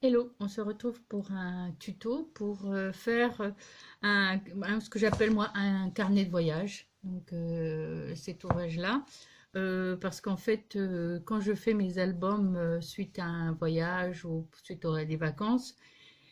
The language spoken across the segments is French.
Hello, on se retrouve pour un tuto pour faire ce que j'appelle moi un carnet de voyage. Donc cet ouvrage-là, parce qu'en fait, quand je fais mes albums suite à un voyage ou suite à des vacances,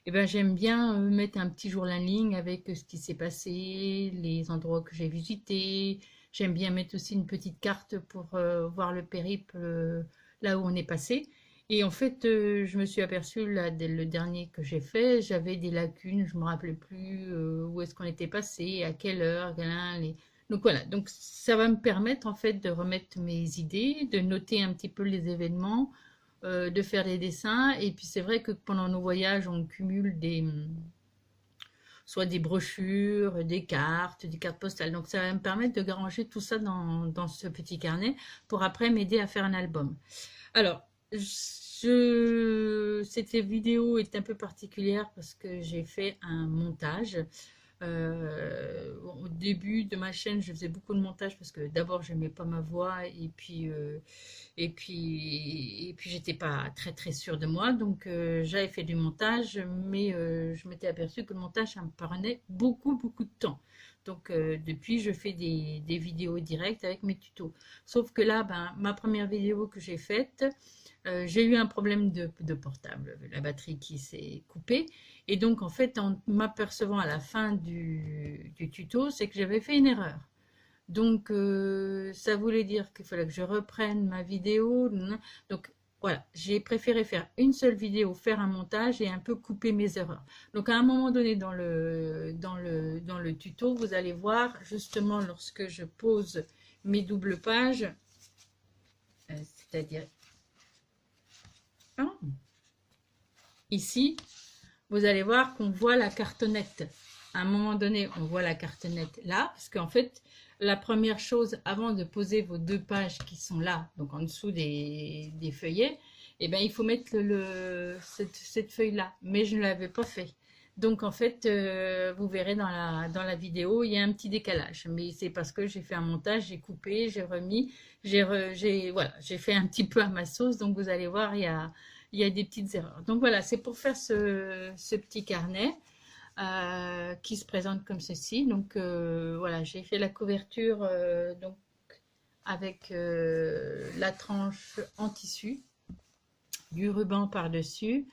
eh ben, j'aime bien mettre un petit journaling avec ce qui s'est passé, les endroits que j'ai visités. J'aime bien mettre aussi une petite carte pour voir le périple là où on est passé. Et en fait, je me suis aperçue là, dès le dernier que j'ai fait, j'avais des lacunes, je me rappelais plus où est-ce qu'on était passé, à quelle heure, donc voilà, donc ça va me permettre en fait de remettre mes idées, de noter un petit peu les événements, de faire des dessins. Et puis c'est vrai que pendant nos voyages, on cumule soit des brochures, des cartes postales. Donc ça va me permettre de ranger tout ça dans ce petit carnet pour après m'aider à faire un album. Alors, cette vidéo est un peu particulière parce que j'ai fait un montage. Au début de ma chaîne, je faisais beaucoup de montage parce que d'abord, je n'aimais pas ma voix et puis j'étais pas très très sûre de moi. Donc, j'avais fait du montage, mais je m'étais aperçue que le montage, ça me prenait beaucoup beaucoup de temps. Donc, depuis, je fais des vidéos directes avec mes tutos. Sauf que là, ben, ma première vidéo que j'ai faite, j'ai eu un problème de portable, la batterie qui s'est coupée. Et donc, en fait, en m'apercevant à la fin du tuto, c'est que j'avais fait une erreur. Donc, ça voulait dire qu'il fallait que je reprenne ma vidéo. Donc, voilà, j'ai préféré faire une seule vidéo, faire un montage et un peu couper mes erreurs. Donc, à un moment donné dans le tuto, vous allez voir justement lorsque je pose mes doubles pages, c'est-à-dire ici, vous allez voir qu'on voit la cartonnette. À un moment donné, on voit la cartonnette là, parce qu'en fait, la première chose, avant de poser vos deux pages qui sont là, donc en dessous des feuillets, eh bien, il faut mettre cette feuille-là. Mais je ne l'avais pas fait. Donc, en fait, vous verrez dans la vidéo, il y a un petit décalage. Mais c'est parce que j'ai fait un montage, j'ai coupé, j'ai remis, voilà, j'ai fait un petit peu à ma sauce. Donc, vous allez voir, il y a des petites erreurs. Donc voilà, c'est pour faire ce petit carnet qui se présente comme ceci. Donc voilà, j'ai fait la couverture donc avec la tranche en tissu, du ruban par-dessus,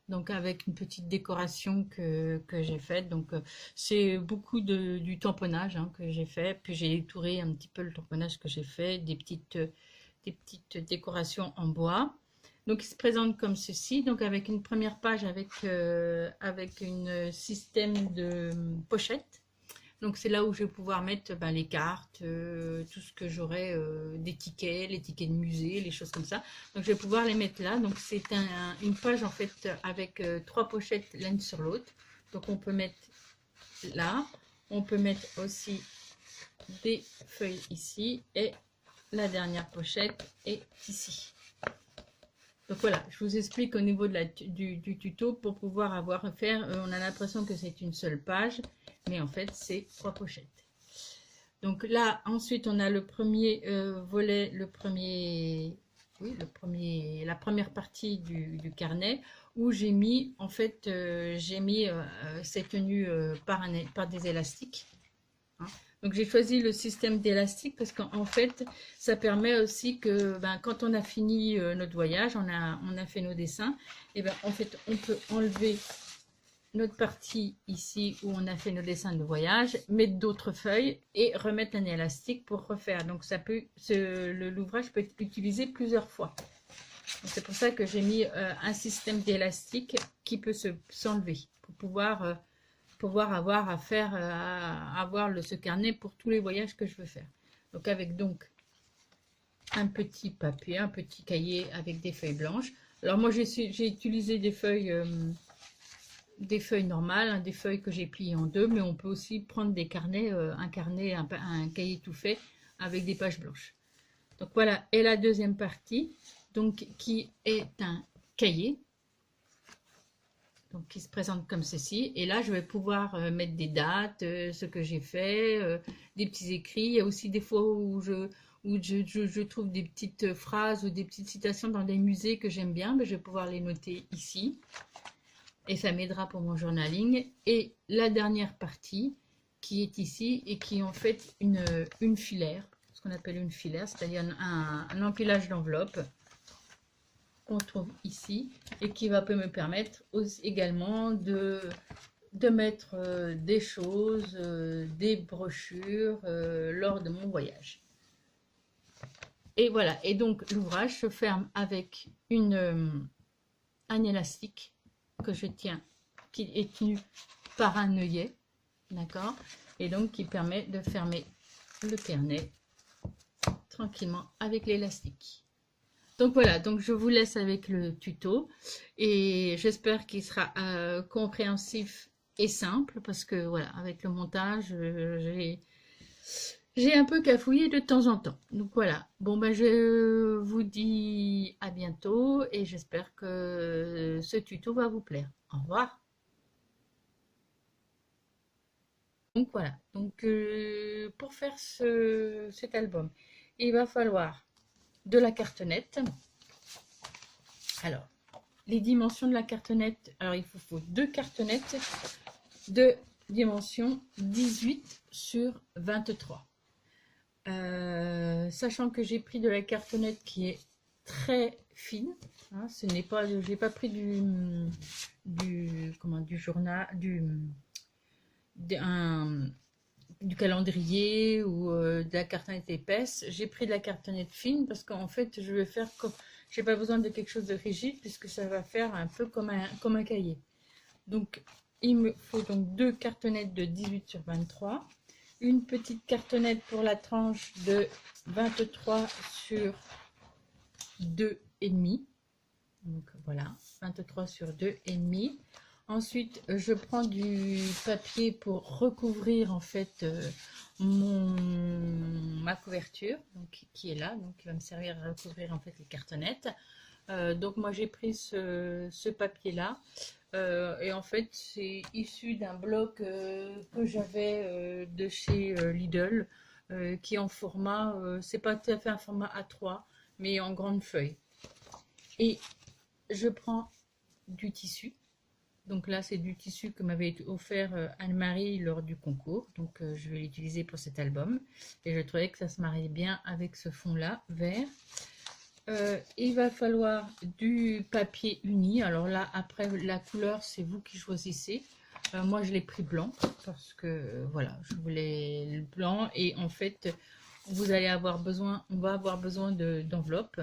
donc avec une petite décoration que j'ai faite. Donc c'est beaucoup du tamponnage que j'ai fait, puis j'ai étouré un petit peu le tamponnage que j'ai fait, des petites décorations en bois. Donc il se présente comme ceci, donc avec une première page avec un système de pochette. Donc c'est là où je vais pouvoir mettre ben, les cartes, tout ce que j'aurai, des tickets, les tickets de musée, les choses comme ça. Donc je vais pouvoir les mettre là. Donc c'est une page en fait avec trois pochettes l'une sur l'autre. Donc on peut mettre là, on peut mettre aussi des feuilles ici et la dernière pochette est ici. Donc voilà, je vous explique au niveau du tuto pour pouvoir on a l'impression que c'est une seule page, mais en fait c'est trois pochettes. Donc là, ensuite on a le premier volet, la première partie du carnet où j'ai mis, en fait, ces tenues par des élastiques. Hein. Donc j'ai choisi le système d'élastique parce qu'en fait, ça permet aussi que ben, quand on a fini notre voyage, on a fait nos dessins, et ben en fait on peut enlever notre partie ici où on a fait nos dessins de voyage, mettre d'autres feuilles et remettre un élastique pour refaire. Donc l'ouvrage peut être utilisé plusieurs fois. C'est pour ça que j'ai mis un système d'élastique qui peut s'enlever pour pouvoir avoir à faire, avoir ce carnet pour tous les voyages que je veux faire. Donc avec un petit papier, un petit cahier avec des feuilles blanches. Alors moi j'ai utilisé des feuilles normales, hein, des feuilles que j'ai pliées en deux, mais on peut aussi prendre des carnets, un cahier tout fait avec des pages blanches. Donc voilà, et la deuxième partie, donc qui est un cahier. Donc, qui se présente comme ceci. Et là, je vais pouvoir mettre des dates, ce que j'ai fait, des petits écrits. Il y a aussi des fois où je trouve des petites phrases ou des petites citations dans des musées que j'aime bien. Mais je vais pouvoir les noter ici. et ça m'aidera pour mon journaling. Et la dernière partie qui est ici et qui est en fait une filaire, ce qu'on appelle une filaire, c'est-à-dire un empilage d'enveloppes qu'on trouve ici et qui va me permettre aussi également de mettre des choses, des brochures lors de mon voyage. Et voilà, et donc l'ouvrage se ferme avec un élastique que je tiens, qui est tenu par un œillet, d'accord, et donc qui permet de fermer le carnet tranquillement avec l'élastique. Donc voilà, donc je vous laisse avec le tuto et j'espère qu'il sera compréhensif et simple parce que voilà, avec le montage, j'ai un peu cafouillé de temps en temps. Donc voilà, bon ben je vous dis à bientôt et j'espère que ce tuto va vous plaire. Au revoir. Donc voilà, donc pour faire cet album, il va falloir de la cartonnette. Alors, les dimensions de la cartonnette, alors il vous faut 2 cartonnettes de dimension 18 sur 23. Sachant que j'ai pris de la cartonnette qui est très fine, hein, ce n'est pas, j'ai pas pris du journal, du calendrier ou de la cartonnette épaisse. J'ai pris de la cartonnette fine parce qu'en fait je vais faire comme, j'ai pas besoin de quelque chose de rigide puisque ça va faire un peu comme un cahier. Donc il me faut donc 2 cartonnettes de 18 sur 23, une petite cartonnette pour la tranche de 23 sur 2,5. Donc voilà, 23 sur 2,5. Ensuite, je prends du papier pour recouvrir en fait ma couverture, donc, qui est là, donc qui va me servir à recouvrir en fait les cartonnettes. Donc moi j'ai pris ce papier là et en fait c'est issu d'un bloc que j'avais de chez Lidl qui est en format, c'est pas tout à fait un format A3 mais en grande feuille. Et je prends du tissu. Donc là, c'est du tissu que m'avait offert Anne-Marie lors du concours. Donc je vais l'utiliser pour cet album. Et je trouvais que ça se mariait bien avec ce fond-là, vert. Il va falloir du papier uni. Alors là, après, la couleur, c'est vous qui choisissez. Moi, je l'ai pris blanc parce que, voilà, je voulais le blanc. Et en fait, vous allez avoir besoin, on va avoir besoin d'enveloppes.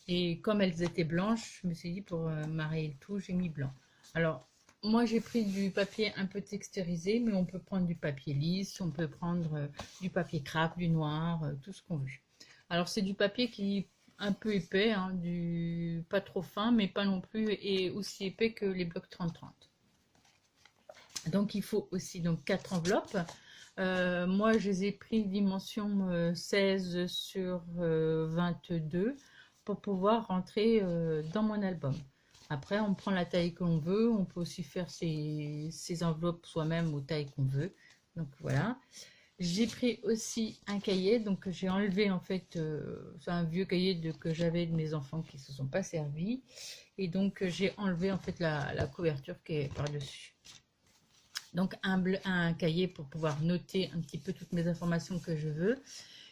Et comme elles étaient blanches, je me suis dit, pour marier le tout, j'ai mis blanc. Alors, moi, j'ai pris du papier un peu texturisé, mais on peut prendre du papier lisse, on peut prendre du papier craft, du noir, tout ce qu'on veut. Alors, c'est du papier qui est un peu épais, hein, pas trop fin, mais pas non plus, et aussi épais que les blocs 30-30. Donc, il faut aussi donc 4 enveloppes. Moi, je les ai pris dimension 16 sur 22 pour pouvoir rentrer dans mon album. Après, on prend la taille qu'on veut. On peut aussi faire ces enveloppes soi-même aux tailles qu'on veut. Donc voilà. J'ai pris aussi un cahier. Donc j'ai enlevé en fait, c'est un vieux cahier que j'avais de mes enfants qui ne se sont pas servis. Et donc j'ai enlevé en fait la couverture qui est par-dessus. Donc un cahier pour pouvoir noter un petit peu toutes mes informations que je veux.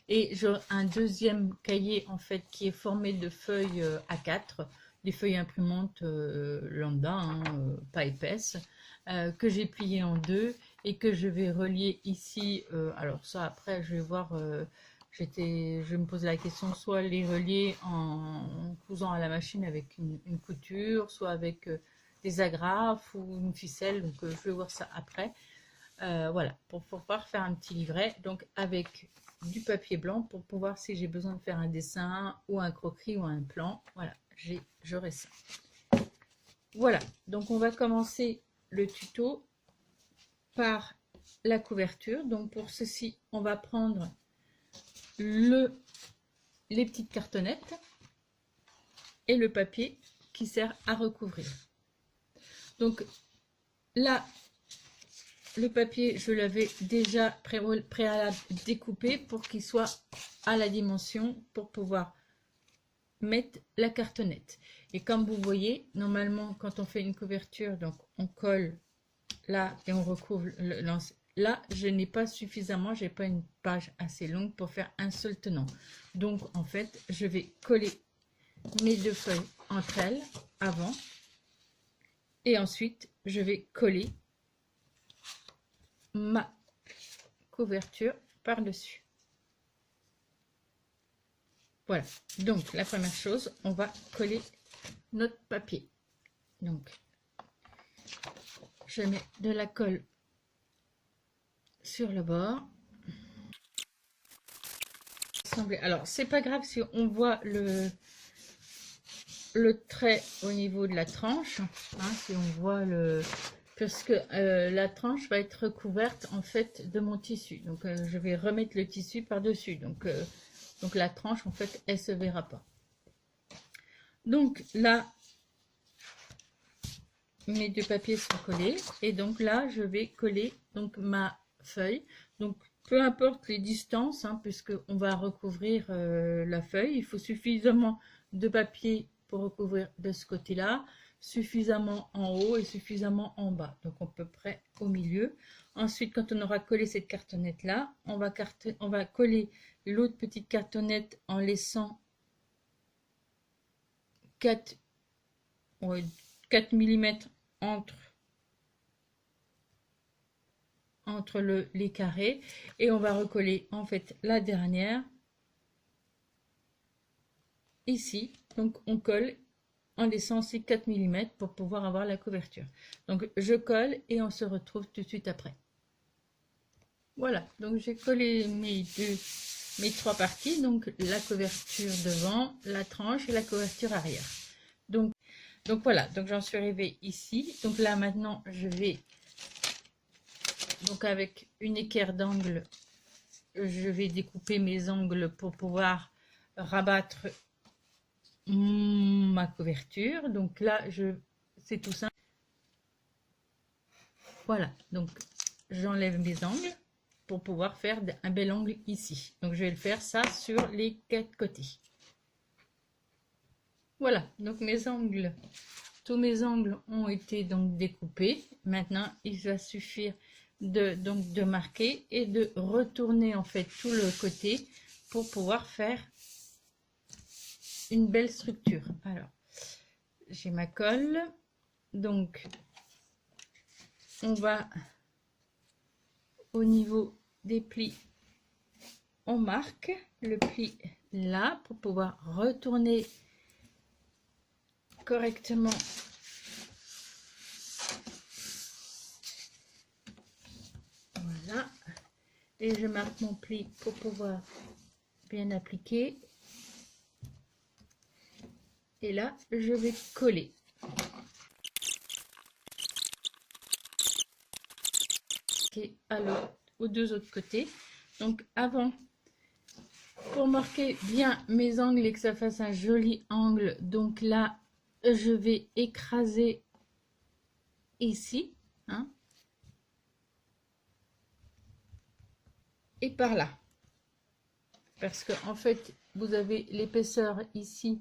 Et un deuxième cahier en fait qui est formé de feuilles A4. Des feuilles imprimantes lambda, hein, pas épaisses, que j'ai plié en 2 et que je vais relier ici. Alors ça, après, je vais voir, je me posais la question, soit les relier en cousant à la machine avec une couture, soit avec des agrafes ou une ficelle, donc je vais voir ça après. Voilà, pour pouvoir faire un petit livret, donc avec du papier blanc pour pouvoir, si j'ai besoin de faire un dessin ou un croquis ou un plan, voilà, j'aurai ça. Voilà, donc on va commencer le tuto par la couverture. Donc pour ceci, on va prendre les petites cartonnettes et le papier qui sert à recouvrir. Donc là, le papier, je l'avais déjà préalable découpé pour qu'il soit à la dimension pour pouvoir mettre la cartonnette. Et comme vous voyez, normalement, quand on fait une couverture, donc on colle là et on recouvre là, je n'ai pas suffisamment, j'ai pas une page assez longue pour faire un seul tenant. Donc, en fait, je vais coller mes deux feuilles entre elles avant et ensuite, je vais coller ma couverture par-dessus. Voilà, donc la première chose, on va coller notre papier. Donc, je mets de la colle sur le bord. Alors, c'est pas grave si on voit le trait au niveau de la tranche, hein, si on voit parce que la tranche va être recouverte en fait de mon tissu. Donc, je vais remettre le tissu par-dessus. Donc, la tranche, en fait, elle se verra pas. Donc, là, mes deux papiers sont collés. Et donc, là, je vais coller donc ma feuille. Donc, peu importe les distances, hein, puisqu'on va recouvrir la feuille, il faut suffisamment de papier pour recouvrir de ce côté-là, suffisamment en haut et suffisamment en bas. Donc, à peu près au milieu. Ensuite, quand on aura collé cette cartonnette-là, on va coller l'autre petite cartonnette en laissant 4 mm entre les carrés et on va recoller en fait la dernière ici. Donc on colle en laissant aussi 4 mm pour pouvoir avoir la couverture. Donc je colle et on se retrouve tout de suite après. Voilà, donc j'ai collé mes trois parties, donc la couverture devant, la tranche et la couverture arrière. Donc voilà, donc j'en suis arrivée ici. Donc là maintenant je vais, donc avec une équerre d'angle, je vais découper mes angles pour pouvoir rabattre ma couverture. Donc là c'est tout simple. Voilà, donc j'enlève mes angles pour pouvoir faire un bel angle ici. Donc je vais le faire ça sur les 4 côtés. Voilà, donc mes angles, tous mes angles ont été donc découpés. Maintenant, il va suffire de marquer et de retourner en fait tout le côté pour pouvoir faire une belle structure. Alors, j'ai ma colle, donc on va au niveau des plis, on marque le pli là pour pouvoir retourner correctement voilà, et je marque mon pli pour pouvoir bien appliquer et là je vais coller et aux deux autres côtés. Donc avant, pour marquer bien mes angles et que ça fasse un joli angle, donc là je vais écraser ici, hein, et par là, parce que en fait vous avez l'épaisseur ici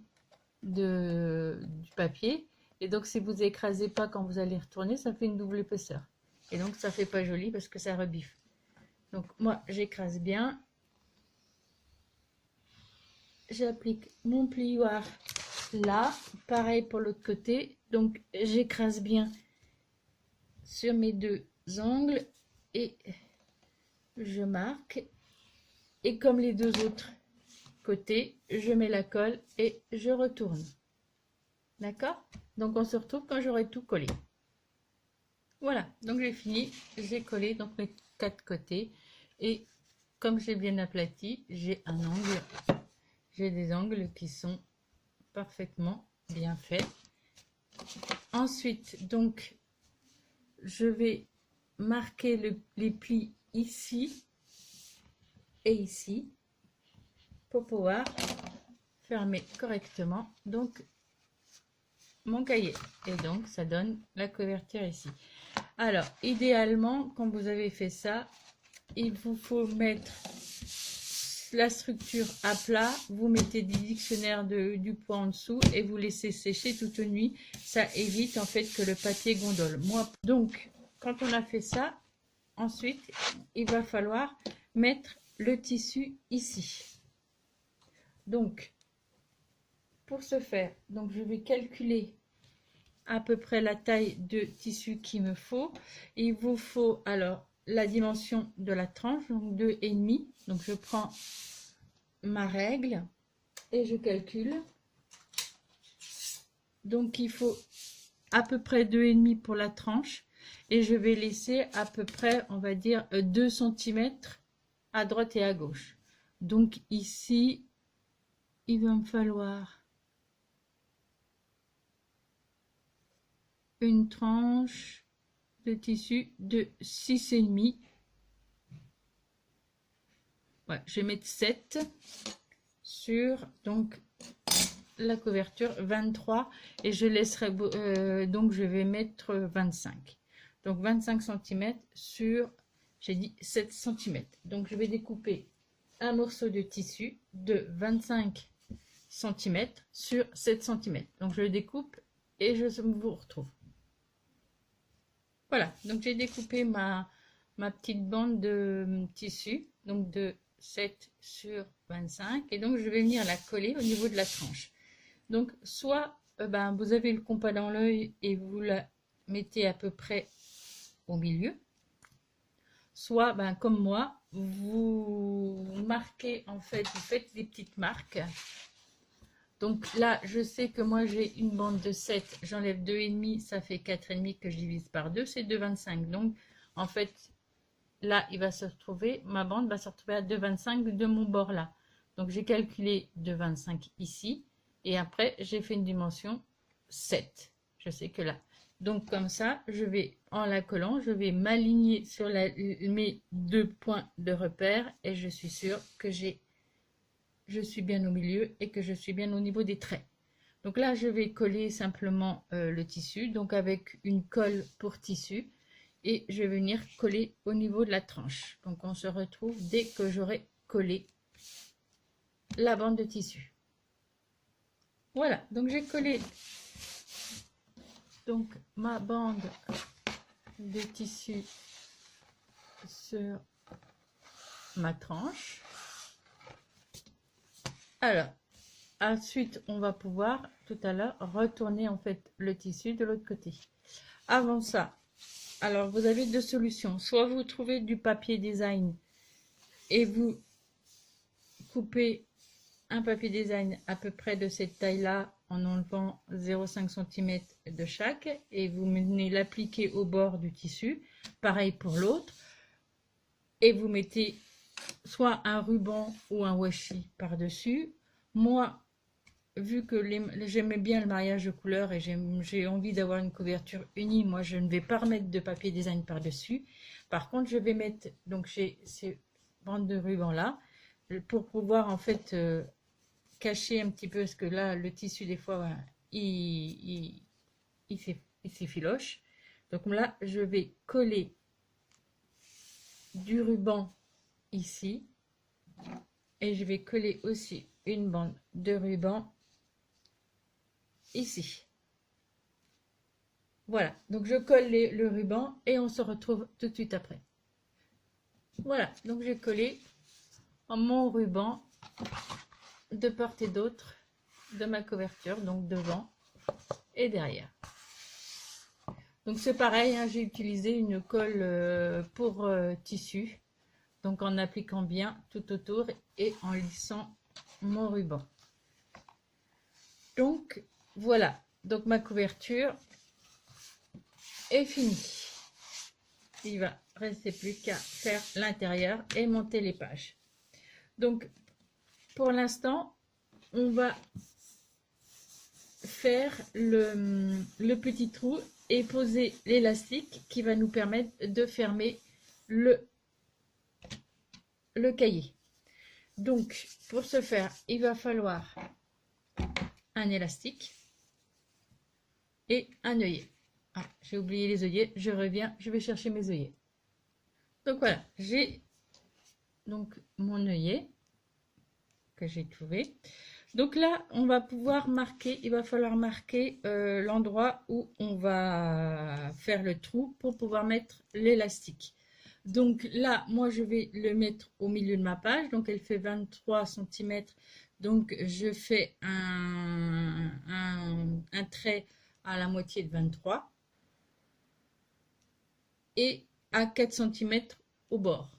du papier, et donc si vous écrasez pas quand vous allez retourner, ça fait une double épaisseur, et donc ça fait pas joli parce que ça rebiffe. Donc moi j'écrase bien, j'applique mon plioir là, pareil pour l'autre côté, donc j'écrase bien sur mes deux angles et je marque, et comme les deux autres côtés, je mets la colle et je retourne. D'accord? Donc on se retrouve quand j'aurai tout collé. Voilà, donc j'ai fini, j'ai collé donc mes 4 côtés, et comme j'ai bien aplati, j'ai un angle, j'ai des angles qui sont parfaitement bien faits. Ensuite, donc, je vais marquer les plis ici et ici pour pouvoir fermer correctement donc mon cahier, et donc ça donne la couverture ici. Alors idéalement, quand vous avez fait ça, il vous faut mettre la structure à plat, vous mettez des dictionnaires du poids en dessous et vous laissez sécher toute une nuit. Ça évite en fait que le papier gondole. Donc, quand on a fait ça, ensuite, il va falloir mettre le tissu ici. Donc, pour ce faire, donc je vais calculer à peu près la taille de tissu qu'il me faut. Il vous faut alors la dimension de la tranche, donc 2,5. Donc je prends ma règle et je calcule. Donc il faut à peu près 2,5 pour la tranche et je vais laisser à peu près, on va dire, 2 cm à droite et à gauche. Donc ici, il va me falloir une tranche de tissu de 6,5. Ouais, je vais mettre 7 sur donc la couverture 23 et je laisserai donc je vais mettre 25. Donc 25 cm sur, j'ai dit 7 cm. Donc je vais découper un morceau de tissu de 25 cm sur 7 cm. Donc je le découpe et je vous retrouve. Voilà, donc j'ai découpé ma petite bande de tissu, donc de 7 sur 25, et donc je vais venir la coller au niveau de la tranche. Donc soit vous avez le compas dans l'œil et vous la mettez à peu près au milieu, soit comme moi, vous marquez en fait, vous faites des petites marques. Donc là, je sais que moi j'ai une bande de 7, j'enlève 2,5, ça fait 4,5 que je divise par 2, c'est 2,25. Donc en fait, là, il va se retrouver, ma bande va se retrouver à 2,25 de mon bord là. Donc j'ai calculé 2,25 ici et après j'ai fait une dimension 7. Je sais que là. Donc comme ça, je vais, en la collant, je vais m'aligner sur mes 2 points de repère et je suis sûre que je suis bien au milieu et que je suis bien au niveau des traits. Donc là, je vais coller simplement le tissu, donc avec une colle pour tissu, et je vais venir coller au niveau de la tranche. Donc on se retrouve dès que j'aurai collé la bande de tissu. Voilà, donc j'ai collé donc ma bande de tissu sur ma tranche. Alors, ensuite, on va pouvoir tout à l'heure retourner en fait le tissu de l'autre côté. Avant ça, alors vous avez deux solutions. Soit vous trouvez du papier design et vous coupez un papier design à peu près de cette taille-là en enlevant 0,5 cm de chaque et vous venez l'appliquer au bord du tissu. Pareil pour l'autre. Et vous mettez soit un ruban ou un washi par-dessus. Moi, vu que j'aimais bien le mariage de couleurs et j'ai envie d'avoir une couverture unie, moi je ne vais pas remettre de papier design par-dessus. Par contre, je vais mettre donc ces bandes de ruban là pour pouvoir en fait cacher un petit peu, parce que là le tissu des fois il s'effiloche. Donc là, je vais coller du ruban ici et je vais coller aussi une bande de ruban ici. Voilà, donc je colle le ruban et on se retrouve tout de suite après. Voilà, donc j'ai collé mon ruban de part et d'autre de ma couverture, donc devant et derrière. Donc c'est pareil, hein, j'ai utilisé une colle pour tissu, donc en appliquant bien tout autour et en lissant mon ruban. Donc voilà, donc ma couverture est finie. Il va rester plus qu'à faire l'intérieur et monter les pages. Donc pour l'instant, on va faire le petit trou et poser l'élastique qui va nous permettre de fermer le cahier. Donc pour ce faire, il va falloir un élastique et un œillet. Ah, j'ai oublié les œillets, je reviens, je vais chercher mes œillets. Donc voilà, j'ai donc mon œillet que j'ai trouvé. Donc là, on va pouvoir marquer, il va falloir marquer l'endroit où on va faire le trou pour pouvoir mettre l'élastique. Donc là, moi, je vais le mettre au milieu de ma page. Donc, elle fait 23 cm. Donc, je fais un trait à la moitié de 23 et à 4 cm au bord.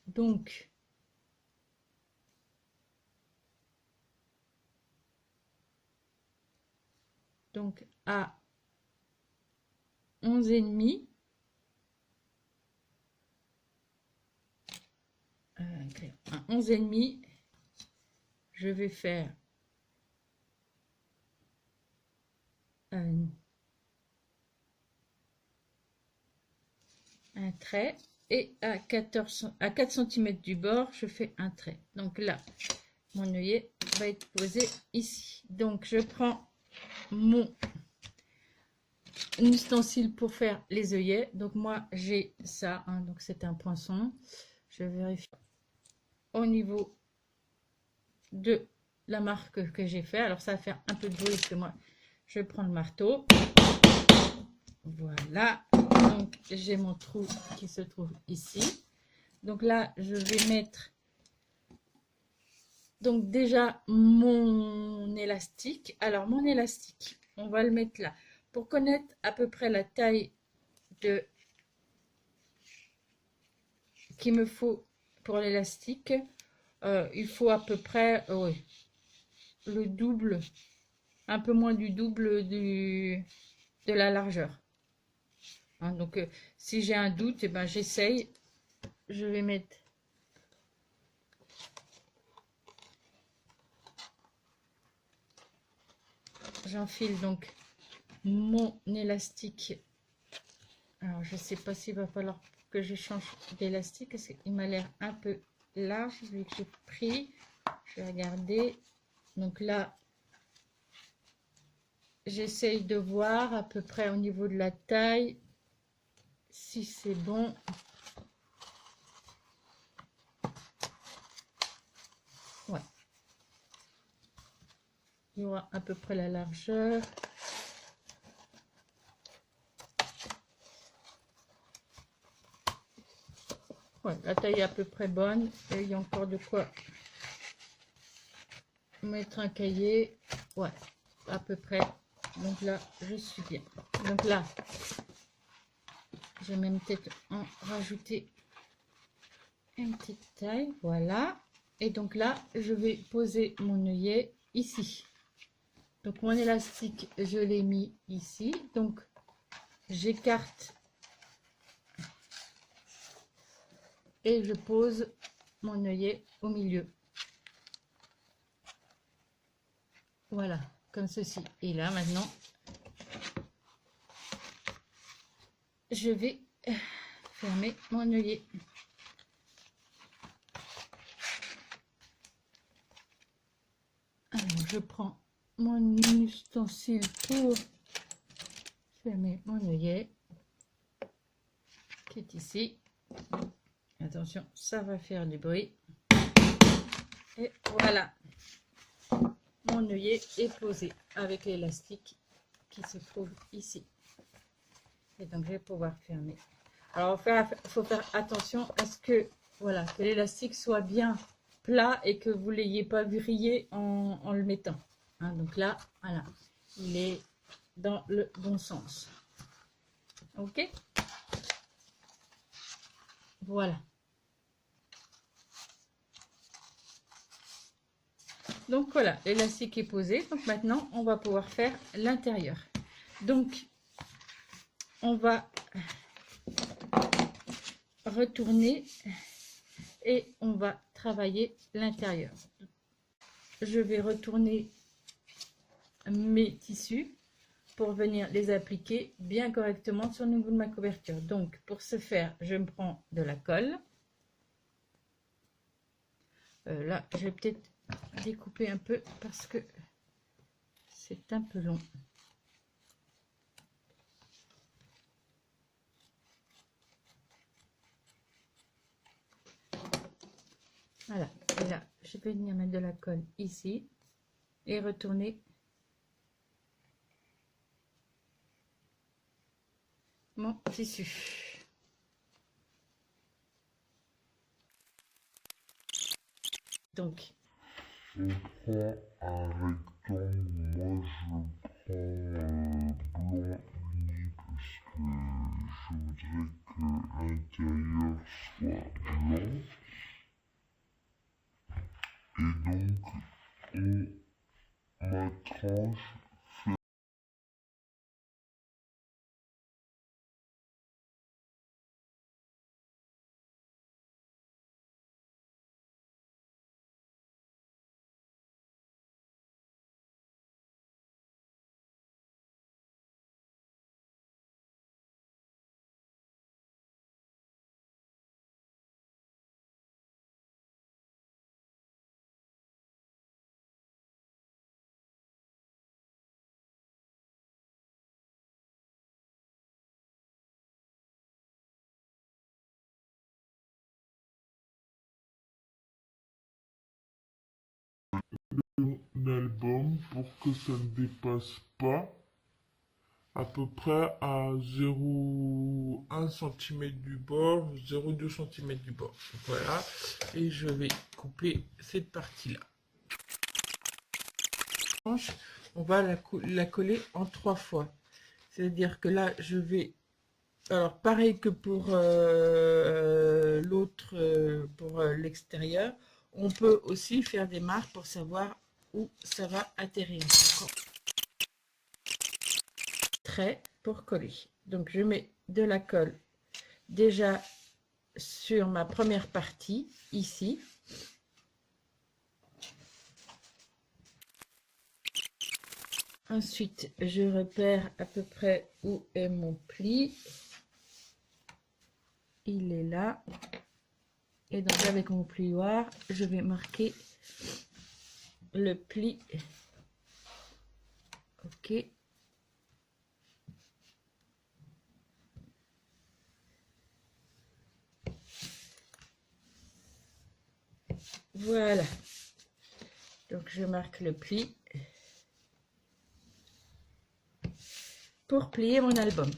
Donc, à 11,5. 11,5, je vais faire un trait et à 4 cm du bord, je fais un trait. Donc là, mon œillet va être posé ici. Donc je prends mon ustensile pour faire les œillets. Donc moi j'ai ça, hein, donc c'est un poinçon. Je vérifie au niveau de la marque que j'ai fait. Alors ça va faire un peu de bruit parce que moi je prends le marteau. Voilà, donc j'ai mon trou qui se trouve ici. Donc là je vais mettre donc déjà mon élastique. Alors mon élastique, on va le mettre là pour connaître à peu près la taille de qu'il me faut pour l'élastique. Il faut à peu près oui, le double, un peu moins du double de la largeur. Hein, donc si j'ai un doute, et ben j'essaye. Je vais mettre j'enfile donc mon élastique. Alors je sais pas s'il va falloir que je change d'élastique parce qu'il m'a l'air un peu large vu que j'ai pris. Je vais regarder. Donc là j'essaye de voir à peu près au niveau de la taille si c'est bon. Ouais, il y aura à peu près la largeur. Ouais, la taille est à peu près bonne et il y a encore de quoi mettre un cahier. Ouais, à peu près. Donc là je suis bien. Donc là je vais même peut-être en rajouter une petite taille. Voilà. Et donc là je vais poser mon œillet ici. Donc mon élastique je l'ai mis ici. Donc j'écarte et je pose mon œillet au milieu. Voilà, comme ceci. Et là maintenant je vais fermer mon œillet. Alors je prends mon ustensile pour fermer mon œillet qui est ici. Attention, ça va faire du bruit. Et voilà, mon œillet est posé avec l'élastique qui se trouve ici. Et donc je vais pouvoir fermer. Alors il faut faire attention à ce que voilà, que l'élastique soit bien plat et que vous ne l'ayez pas vrillé en le mettant. Hein, donc là, voilà, il est dans le bon sens. Ok, voilà. Donc voilà, l'élastique est posé. Donc maintenant, on va pouvoir faire l'intérieur. Donc, on va retourner et on va travailler l'intérieur. Je vais retourner mes tissus pour venir les appliquer bien correctement sur le niveau de ma couverture. Donc, pour ce faire, je me prends de la colle. Là, je vais peut-être découper un peu parce que c'est un peu long. Voilà, et là je vais venir mettre de la colle ici et retourner mon tissu. Donc, on prend un rectangle, moi je prends blanc uni parce que je voudrais que l'intérieur soit blanc. Et donc, ma tranche fait un album pour que ça ne dépasse pas à peu près à 0,1 cm du bord, 0,2 cm du bord. Voilà, et je vais couper cette partie-là. On va la coller en 3 fois. C'est-à-dire que là, je vais... Alors, pareil que pour l'autre, pour l'extérieur, on peut aussi faire des marques pour savoir où ça va atterrir. Trait pour coller. Donc, je mets de la colle déjà sur ma première partie, ici. Ensuite, je repère à peu près où est mon pli. Il est là. Et donc, avec mon plioir, je vais marquer le pli. Ok. Voilà. Donc, je marque le pli pour plier mon album.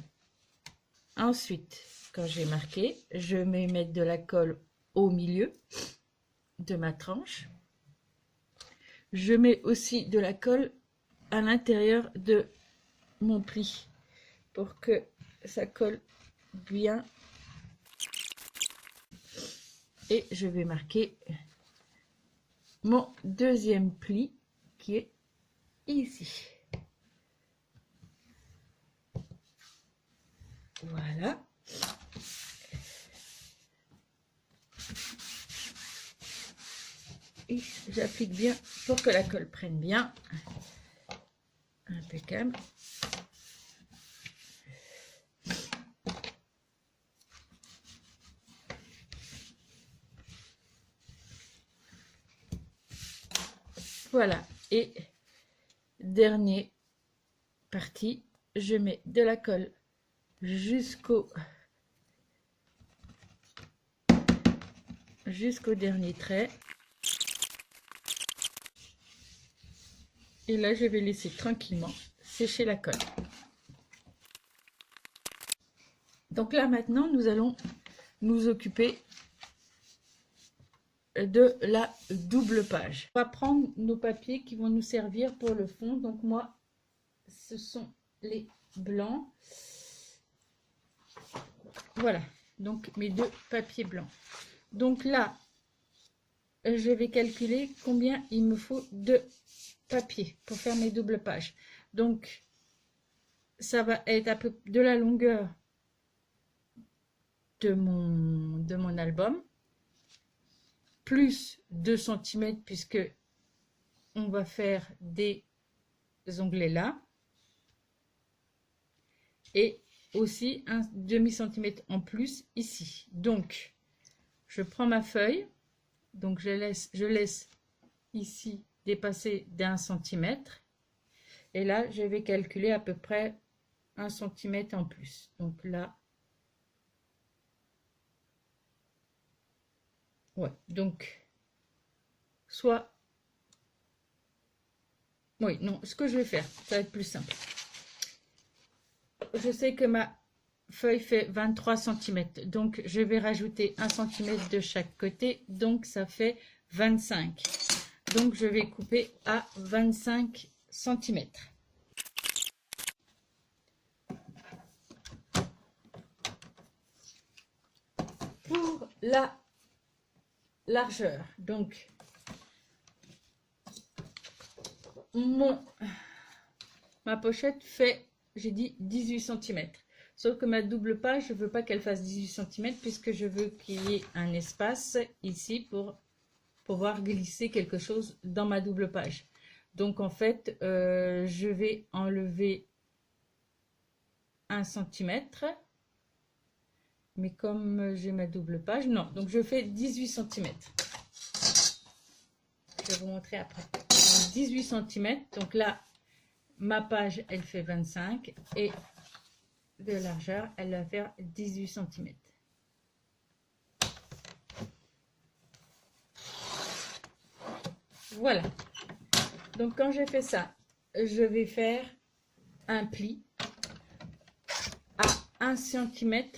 Ensuite, quand j'ai marqué, je vais mettre de la colle au milieu de ma tranche. Je mets aussi de la colle à l'intérieur de mon pli pour que ça colle bien. Et je vais marquer mon deuxième pli qui est ici. Voilà. Et j'applique bien pour que la colle prenne bien. Impeccable. Voilà. Et dernière partie, je mets de la colle jusqu'au dernier trait. Et là, je vais laisser tranquillement sécher la colle. Donc là, maintenant, nous allons nous occuper de la double page. On va prendre nos papiers qui vont nous servir pour le fond. Donc moi, ce sont les blancs. Voilà, donc mes deux papiers blancs. Donc là, je vais calculer combien il me faut de papier pour faire mes doubles pages. Donc, ça va être à peu de la longueur de mon album, plus 2 cm puisque on va faire des onglets là, et aussi un demi-centimètre en plus ici. Donc, je prends ma feuille, donc je laisse ici dépasser d'1 centimètre, et là, je vais calculer à peu près 1 centimètre en plus. Donc là, ouais, donc soit... Oui, non, ce que je vais faire, ça va être plus simple. Je sais que ma feuille fait 23 cm, donc je vais rajouter 1 cm de chaque côté, donc ça fait 25. Donc je vais couper à 25 cm. Pour la largeur, donc ma pochette fait, j'ai dit 18 cm. Sauf que ma double page, je ne veux pas qu'elle fasse 18 cm puisque je veux qu'il y ait un espace ici pour pouvoir glisser quelque chose dans ma double page. Donc en fait, je vais enlever 1 cm. Mais comme j'ai ma double page, non. Donc je fais 18 cm. Je vais vous montrer après. 18 cm. Donc là, ma page, elle fait 25. Et de largeur, elle va faire 18 cm. Voilà. Donc quand j'ai fait ça, je vais faire un pli à 1 cm.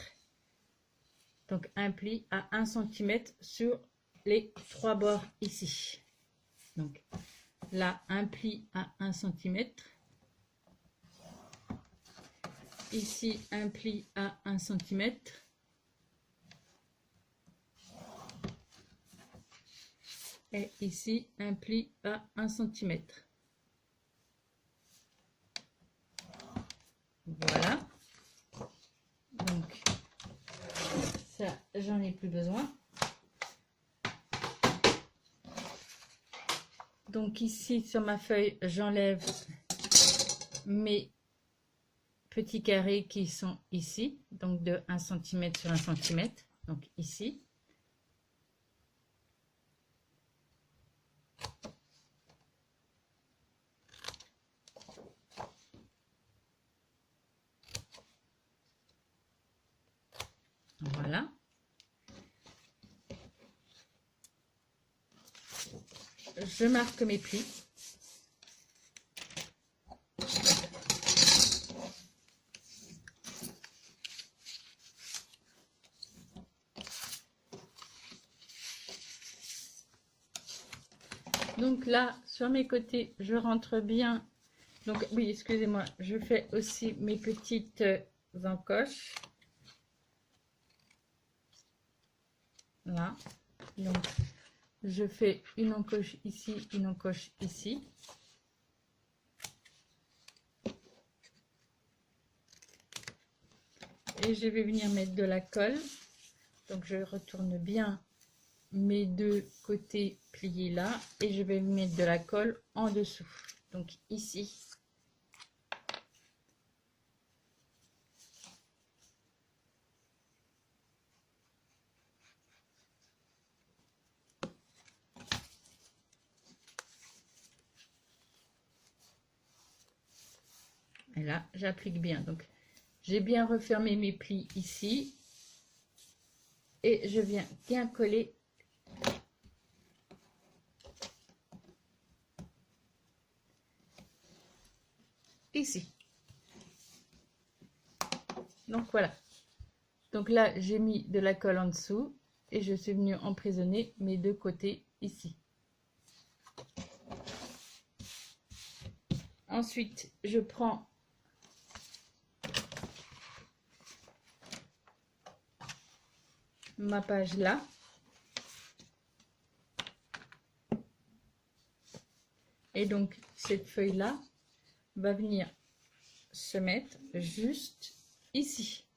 Donc un pli à 1 cm sur les 3 bords ici. Donc là, un pli à 1 cm. Ici, un pli à 1 cm. Et ici, un pli à 1 cm. Voilà. Donc, ça, j'en ai plus besoin. Donc ici, sur ma feuille, j'enlève mes petits carrés qui sont ici. Donc de 1 cm sur 1 cm. Donc ici. Voilà. Je marque mes plis. Donc là, sur mes côtés, je rentre bien. Donc oui, excusez-moi, je fais aussi mes petites encoches. Là. Donc, je fais une encoche ici, une encoche ici. Et je vais venir mettre de la colle. Donc, je retourne bien mes deux côtés pliés là. Et je vais mettre de la colle en dessous. Donc, ici. Et là, j'applique bien. Donc, j'ai bien refermé mes plis ici. Et je viens bien coller ici. Donc voilà. Donc là, j'ai mis de la colle en dessous et je suis venue emprisonner mes deux côtés ici. Ensuite, je prends ma page là. Et donc, cette feuille-là va venir se mettre juste ici.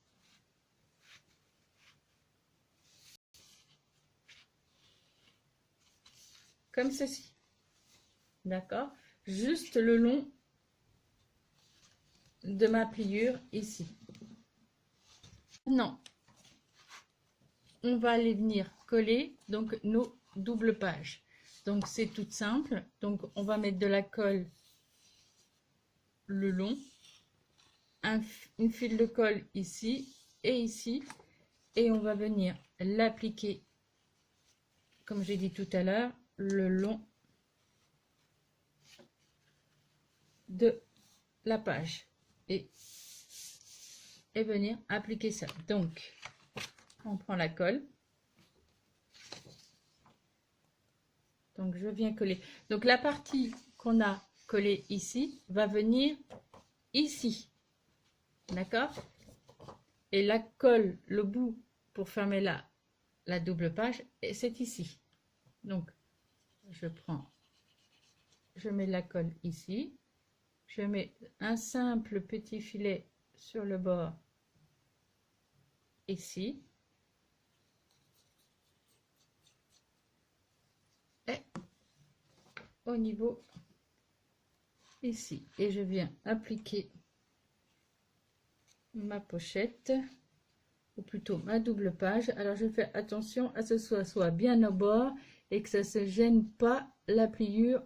Comme ceci. D'accord? Juste le long de ma pliure ici. Non. On va aller venir coller donc nos doubles pages. Donc c'est tout simple. Donc on va mettre de la colle le long, une file de colle ici et ici, et on va venir l'appliquer, comme j'ai dit tout à l'heure, le long de la page et venir appliquer ça. Donc, on prend la colle. Donc, je viens coller. Donc, la partie qu'on a collée ici va venir ici. D'accord? Et la colle, le bout pour fermer la double page, c'est ici. Donc, je mets la colle ici. Je mets un simple petit filet sur le bord ici. Et au niveau ici. Et je viens appliquer ma pochette, ou plutôt ma double page. Alors je fais attention à ce que ce soit bien au bord et que ça ne se gêne pas la pliure.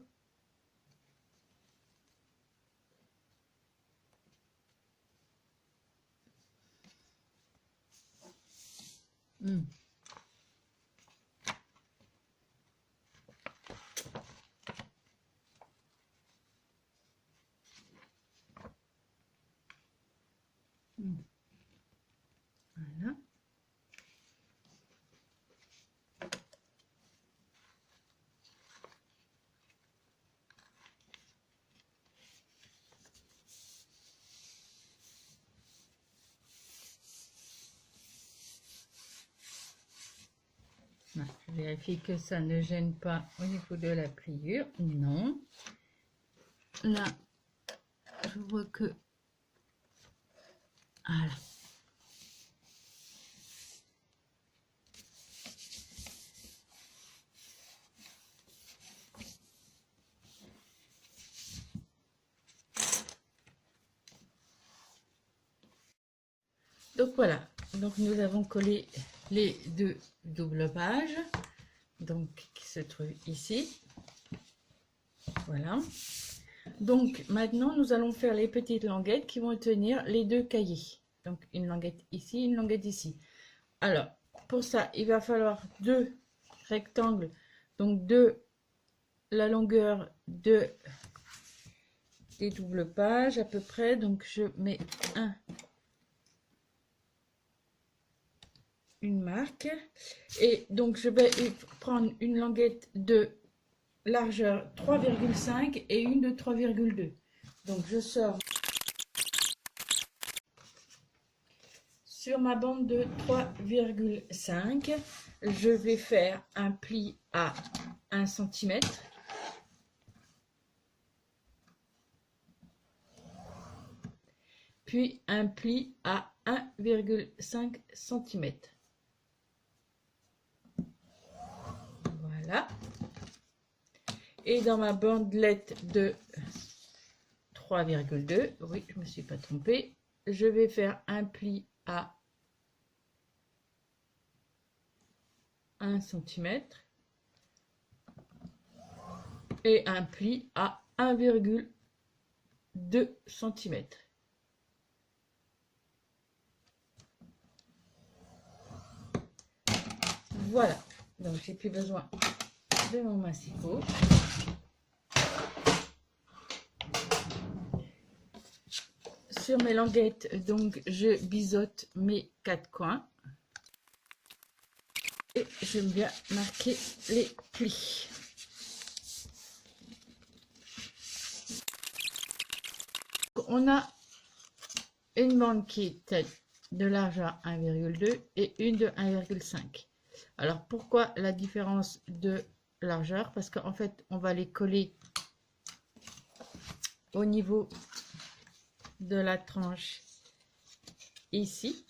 Voilà. Je vérifie que ça ne gêne pas au niveau de la pliure. Non. Là, je vois que... Voilà. Donc voilà, donc nous avons collé les deux doubles pages, donc qui se trouvent ici. Voilà. Donc maintenant nous allons faire les petites languettes qui vont tenir les deux cahiers. Donc une languette ici, une languette ici. Alors pour ça il va falloir deux rectangles, donc de la longueur de des doubles pages à peu près. Donc je mets une marque et donc je vais prendre une languette de largeur 3,5 et une de 3,2. donc je sors sur ma bande de 3,5. je vais faire un pli à 1 cm, puis un pli à 1,5 cm. Voilà. Et dans ma bandelette de 3,2, oui, je me suis pas trompée, je vais faire un pli à 1 cm et un pli à 1,2 cm. Voilà, donc j'ai plus besoin de mon massicot. Sur mes languettes, donc je biseaute mes 4 coins et j'aime bien marquer les plis. On a une bande qui est de largeur 1,2 et une de 1,5. Alors pourquoi la différence de largeur? Parce qu'en fait on va les coller au niveau de la tranche ici,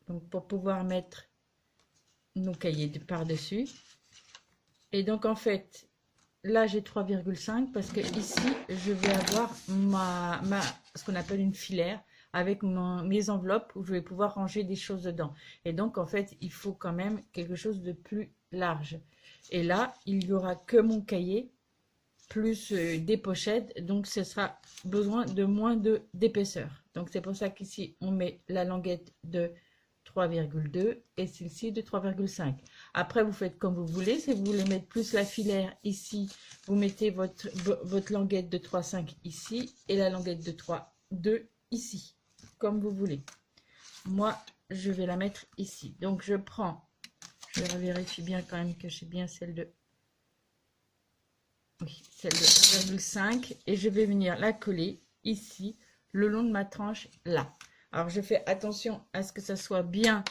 donc pour pouvoir mettre nos cahiers par dessus. Et donc en fait là j'ai 3,5 parce que ici je vais avoir ce qu'on appelle une filaire avec mes enveloppes où je vais pouvoir ranger des choses dedans. Et donc en fait il faut quand même quelque chose de plus large. Et là il y aura que mon cahier plus des pochettes, donc ce sera besoin de moins d'épaisseur. Donc c'est pour ça qu'ici on met la languette de 3,2 et celle-ci de 3,5. Après, vous faites comme vous voulez. Si vous voulez mettre plus la filaire ici, vous mettez votre languette de 3,5 ici et la languette de 3,2 ici, comme vous voulez. Moi, je vais la mettre ici. Donc, je vérifie bien quand même que j'ai bien celle de... Oui, celle de 1,5 et je vais venir la coller ici, le long de ma tranche, là. Alors, je fais attention à ce que ça soit bien,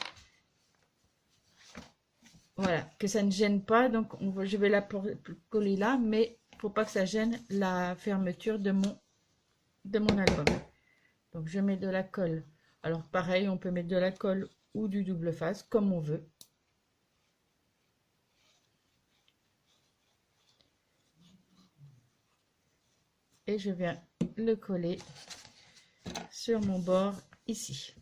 voilà, que ça ne gêne pas. Donc, je vais la coller là, mais il ne faut pas que ça gêne la fermeture de mon album. Donc, je mets de la colle. Alors, pareil, on peut mettre de la colle ou du double face, comme on veut. Et je viens le coller sur mon bord ici.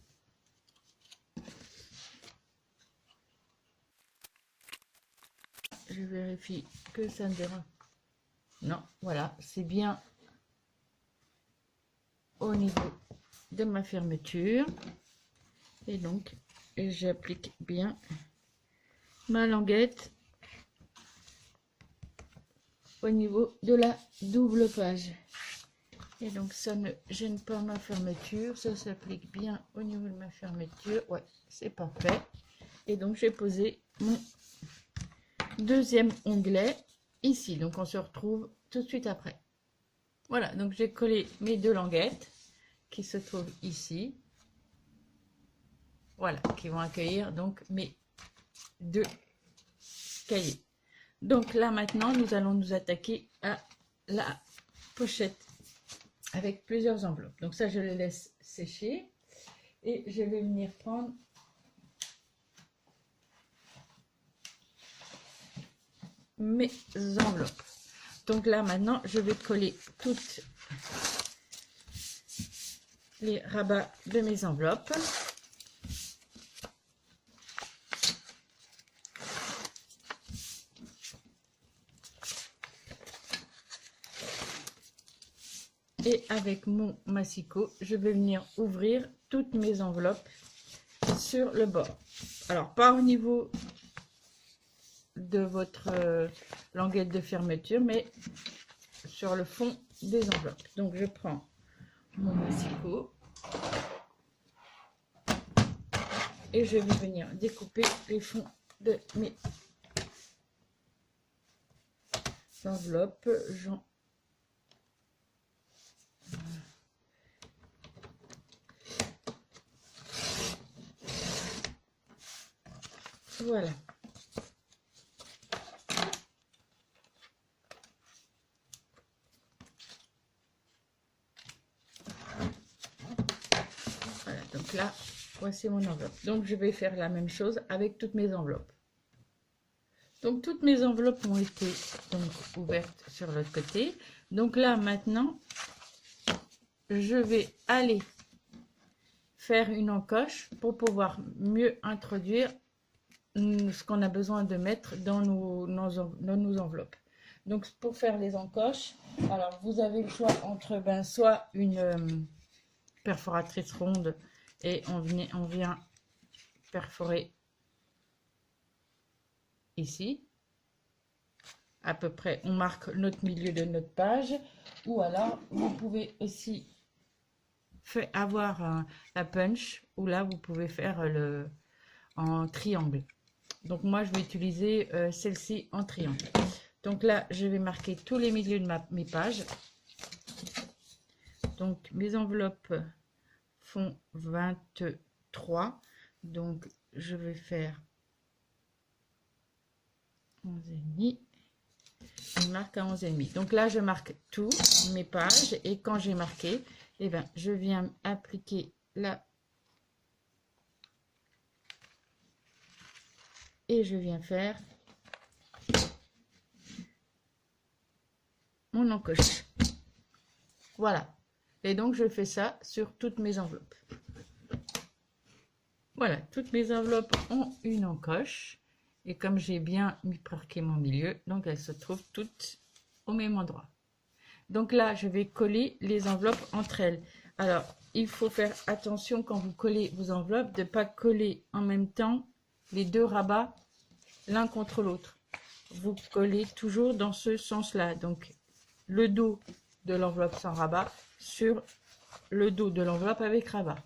Je vérifie que ça ne dérange. Non, voilà, c'est bien au niveau de ma fermeture. Et donc, j'applique bien ma languette au niveau de la double page. Et donc, ça ne gêne pas ma fermeture. Ça s'applique bien au niveau de ma fermeture. Ouais, c'est parfait. Et donc, j'ai posé mon deuxième onglet ici. Donc, on se retrouve tout de suite après. Voilà, donc j'ai collé mes deux languettes qui se trouvent ici. Voilà, qui vont accueillir donc mes deux cahiers. Donc là, maintenant, nous allons nous attaquer à la pochette avec plusieurs enveloppes. Donc ça, je les laisse sécher et je vais venir prendre mes enveloppes. Donc là, maintenant, je vais coller toutes les rabats de mes enveloppes. Et avec mon massicot, je vais venir ouvrir toutes mes enveloppes sur le bord. Alors, pas au niveau de votre languette de fermeture, mais sur le fond des enveloppes. Donc, je prends mon massicot et je vais venir découper les fonds de mes enveloppes. Voilà. Voilà, donc là, voici mon enveloppe. Donc, je vais faire la même chose avec toutes mes enveloppes. Donc, toutes mes enveloppes ont été donc ouvertes sur l'autre côté. Donc là, maintenant, je vais aller faire une encoche pour pouvoir mieux introduire ce qu'on a besoin de mettre dans nos enveloppes. Donc, pour faire les encoches, alors vous avez le choix entre soit une perforatrice ronde et on vient perforer ici. À peu près, on marque notre milieu de notre page. Ou alors, vous pouvez aussi avoir la punch, où là, vous pouvez faire en triangle. Donc, moi, je vais utiliser celle-ci en triangle. Donc là, je vais marquer tous les milieux de mes pages. Donc, mes enveloppes font 23. Donc, je vais faire 11,5. Je marque à 11,5. Donc là, je marque tous mes pages. Et quand j'ai marqué, eh ben, je viens appliquer là. Et je viens faire mon encoche. Voilà. Et donc, je fais ça sur toutes mes enveloppes. Voilà, toutes mes enveloppes ont une encoche. Et comme j'ai bien marqué mon milieu, donc elles se trouvent toutes au même endroit. Donc là, je vais coller les enveloppes entre elles. Alors, il faut faire attention quand vous collez vos enveloppes de ne pas coller en même temps les deux rabats l'un contre l'autre. Vous collez toujours dans ce sens-là. Donc, le dos de l'enveloppe sans rabat sur le dos de l'enveloppe avec rabat.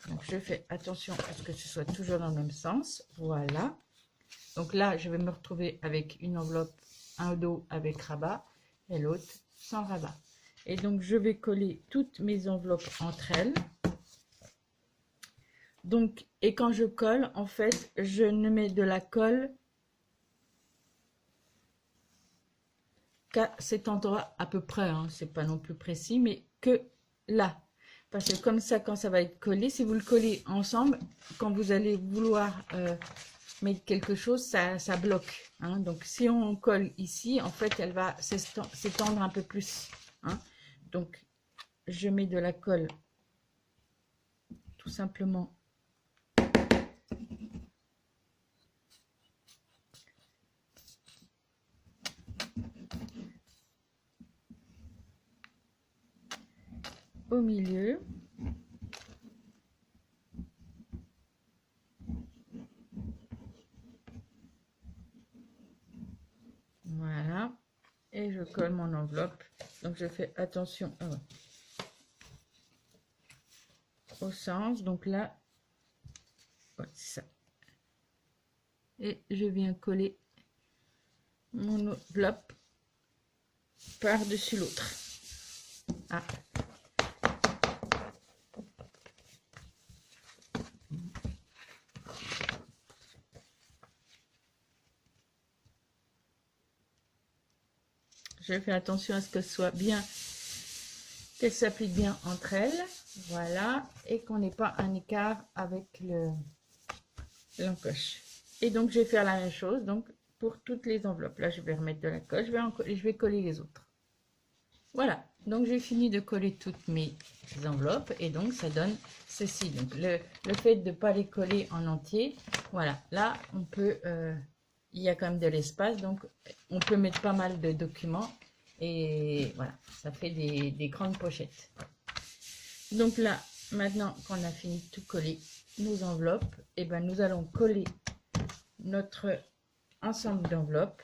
Donc, je fais attention à ce que ce soit toujours dans le même sens. Voilà. Donc là, je vais me retrouver avec une enveloppe, un dos avec rabat et l'autre sans rabat. Et donc, je vais coller toutes mes enveloppes entre elles. Donc, et quand je colle, en fait, je ne mets de la colle qu'à cet endroit à peu près, hein, c'est pas non plus précis, mais que là. Parce que comme ça, quand ça va être collé, si vous le collez ensemble, quand vous allez vouloir mettre quelque chose, ça bloque. Hein. Donc, si on colle ici, en fait, elle va s'étendre un peu plus. Hein. Donc, je mets de la colle tout simplement au milieu. Voilà. Et je colle mon enveloppe. Donc, je fais attention au sens. Donc là, ouais, c'est ça. Et je viens coller mon enveloppe par-dessus l'autre. Ah. Je fais attention à ce que ce soit bien, qu'elle s'applique bien entre elles, voilà, et qu'on n'ait pas un écart avec l'encoche. Et donc je vais faire la même chose donc pour toutes les enveloppes. Là je vais remettre de la colle, je vais coller les autres. Voilà, donc j'ai fini de coller toutes mes enveloppes et donc ça donne ceci. Donc le fait de ne pas les coller en entier, voilà, là on peut, il y a quand même de l'espace, donc on peut mettre pas mal de documents et voilà, ça fait des grandes pochettes. Donc là, maintenant qu'on a fini de tout coller nos enveloppes, et ben nous allons coller notre ensemble d'enveloppes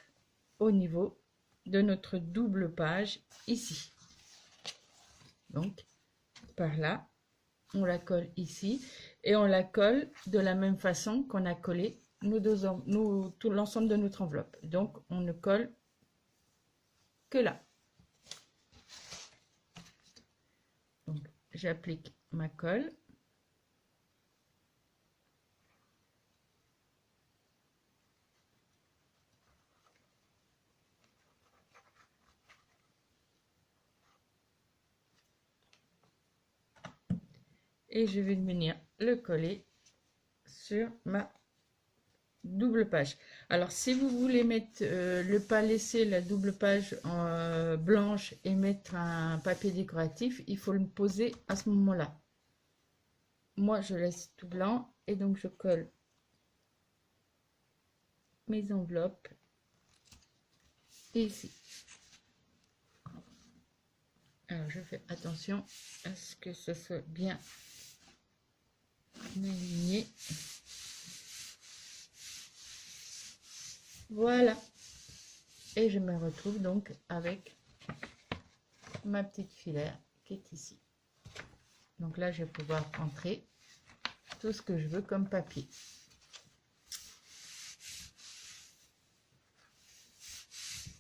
au niveau de notre double page ici. Donc par là, on la colle ici et on la colle de la même façon qu'on a collé tout l'ensemble de notre enveloppe. Donc on ne colle que là. Donc j'applique ma colle. Et je vais venir le coller sur ma double page. Alors si vous voulez mettre pas laisser la double page en blanche et mettre un papier décoratif, il faut le poser à ce moment là. Moi je laisse tout blanc et donc je colle mes enveloppes ici. Alors je fais attention à ce que ce soit bien aligné. Voilà. Et je me retrouve donc avec ma petite filaire qui est ici. Donc là, je vais pouvoir entrer tout ce que je veux comme papier.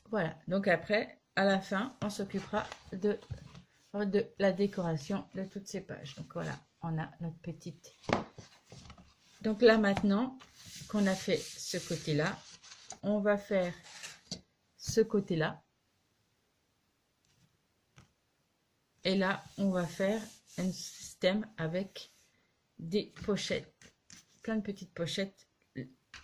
Voilà. Donc après, à la fin, on s'occupera de la décoration de toutes ces pages. Donc voilà, on a notre petite. Donc là maintenant qu'on a fait ce côté-là, on va faire ce côté-là. Et là, on va faire un système avec des pochettes, plein de petites pochettes,